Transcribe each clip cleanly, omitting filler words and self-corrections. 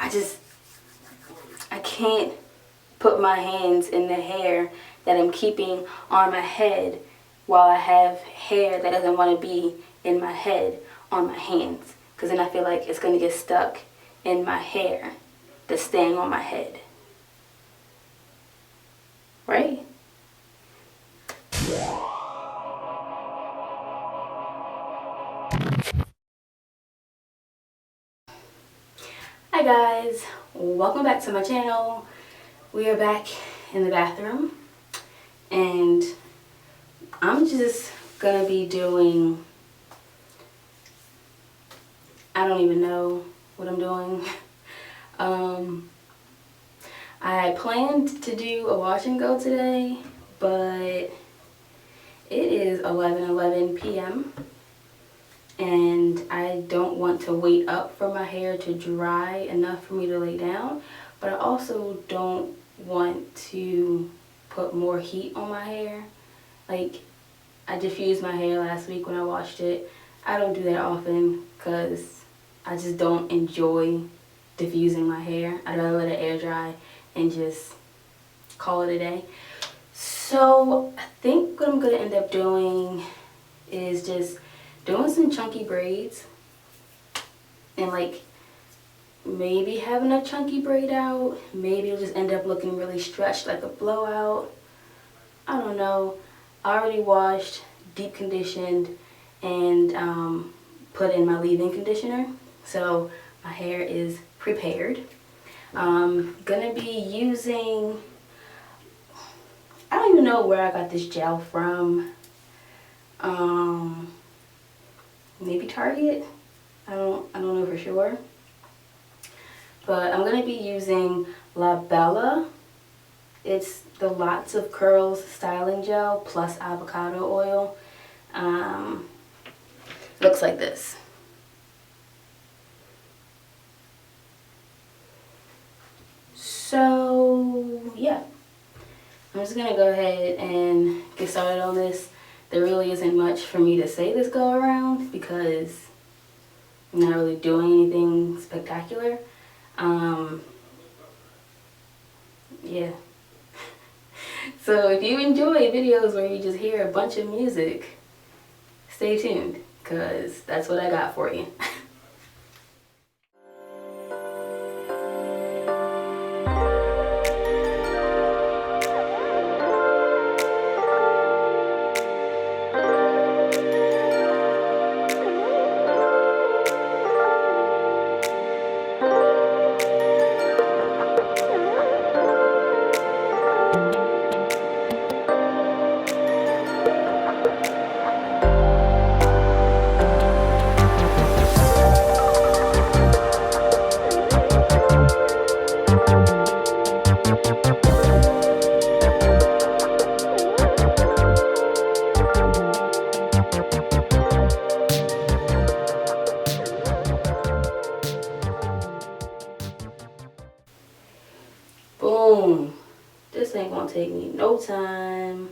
I can't put my hands in the hair that I'm keeping on my head while I have hair that doesn't want to be in my head on my hands, because then I feel like it's going to get stuck in my hair that's staying on my head. Right? Hi guys, welcome back to my channel. We are back in the bathroom and I'm just gonna be doing, I don't even know what I'm doing. I planned to do a wash and go today, but it is 11:11 p.m. and I don't want to wait up for my hair to dry enough for me to lay down, but I also don't want to put more heat on my hair. Like, I diffused my hair last week when I washed it. I don't do that often because I just don't enjoy diffusing my hair. I'd rather let it air dry and just call it a day. So I think what I'm gonna end up doing is just doing some chunky braids and like maybe having a chunky braid out. Maybe it'll just end up looking really stretched like a blowout. I don't know. I already washed, deep conditioned, and put in my leave-in conditioner. So my hair is prepared. I'm gonna be using, I don't even know where I got this gel from. Maybe Target. I don't know for sure. But I'm gonna be using La Bella. It's the Lots of Curls styling gel plus avocado oil. Looks like this. So yeah, I'm just gonna go ahead and get started on this. There really isn't much for me to say this go around because I'm not really doing anything spectacular. Yeah. So if you enjoy videos where you just hear a bunch of music, stay tuned because that's what I got for you. Boom. This ain't gonna take me no time.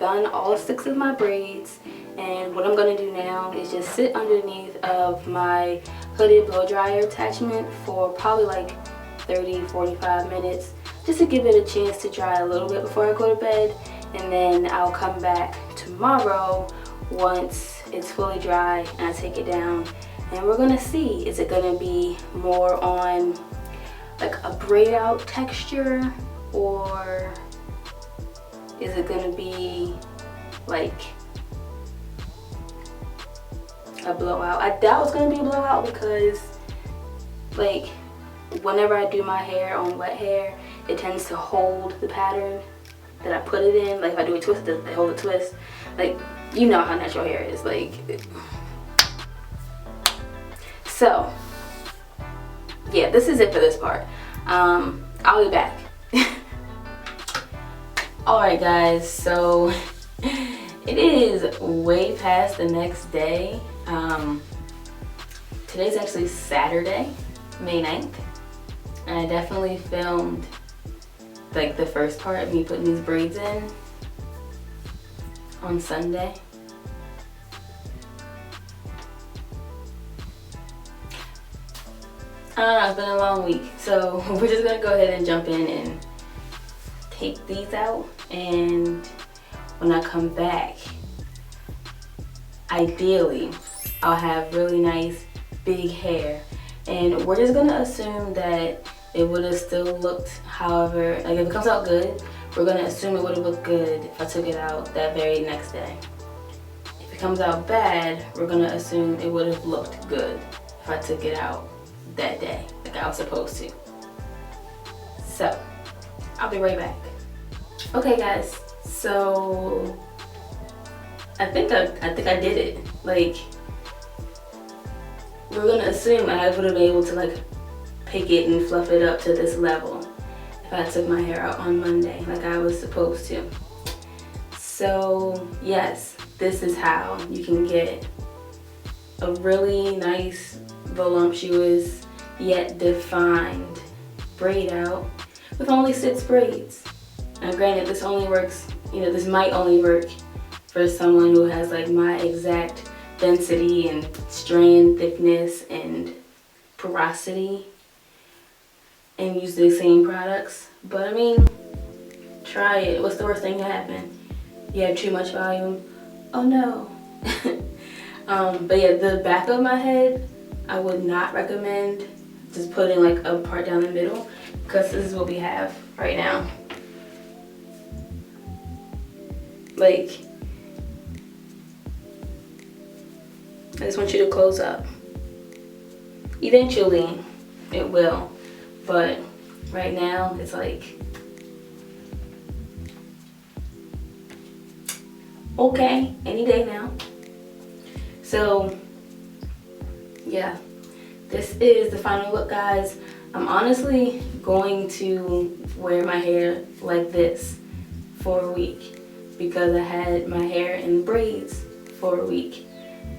done all 6 of my braids, and what I'm going to do now is just sit underneath of my hooded blow dryer attachment for probably like 30-45 minutes, just to give it a chance to dry a little bit before I go to bed. And then I'll come back tomorrow once it's fully dry and I take it down, and we're gonna see, is it gonna be more on like a braid out texture, or is it gonna be like a blowout? I doubt it's gonna be a blowout, because like whenever I do my hair on wet hair, it tends to hold the pattern that I put it in. Like if I do a twist, they hold a twist. Like, you know how natural hair is. Like, so yeah, this is it for this part. I'll be back. Alright guys, so it is way past the next day. Today's actually Saturday, May 9th, and I definitely filmed like the first part of me putting these braids in on Sunday. I don't know, it's been a long week, so we're just gonna go ahead and jump in and take these out, and when I come back, ideally I'll have really nice big hair, and we're just gonna assume that it would have still looked, however, like if it comes out good, we're gonna assume it would have looked good if I took it out that very next day. If it comes out bad, we're gonna assume it would have looked good if I took it out that day, like I was supposed to. So, I'll be right back. Okay guys, so I think I did it. Like, we're gonna assume I would have been able to like pick it and fluff it up to this level if I took my hair out on Monday like I was supposed to. So yes, this is how you can get a really nice, voluptuous, yet defined braid out with only 6 braids. Now granted, this only works, you know, this might only work for someone who has like my exact density and strand thickness and porosity and use the same products, but I mean, try it. What's the worst thing to happen? You have too much volume? Oh no. But yeah, the back of my head, I would not recommend just putting like a part down the middle, because this is what we have right now. Like, I just want you to close up. Eventually, it will. But right now, it's like, okay, any day now. So, yeah, this is the final look, guys. I'm honestly going to wear my hair like this for a week, because I had my hair in braids for a week.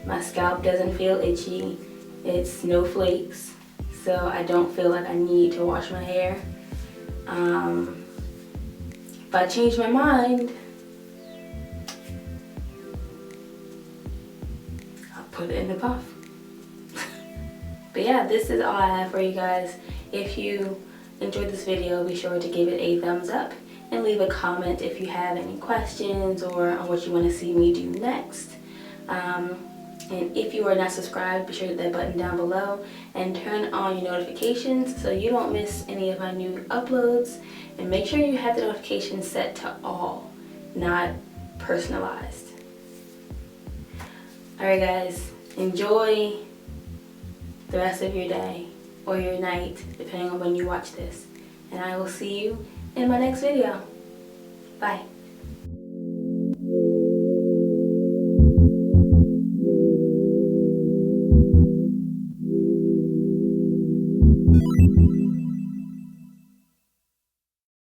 My scalp doesn't feel itchy. It's no flakes. So I don't feel like I need to wash my hair. If I change my mind, I'll put it in the puff. But yeah, this is all I have for you guys. If you enjoyed this video, be sure to give it a thumbs up and leave a comment if you have any questions or on what you want to see me do next. And if you are not subscribed, be sure to hit that button down below and turn on your notifications so you don't miss any of my new uploads. And make sure you have the notifications set to all, not personalized. Alright guys, enjoy the rest of your day or your night, depending on when you watch this. And I will see you in my next video. Bye.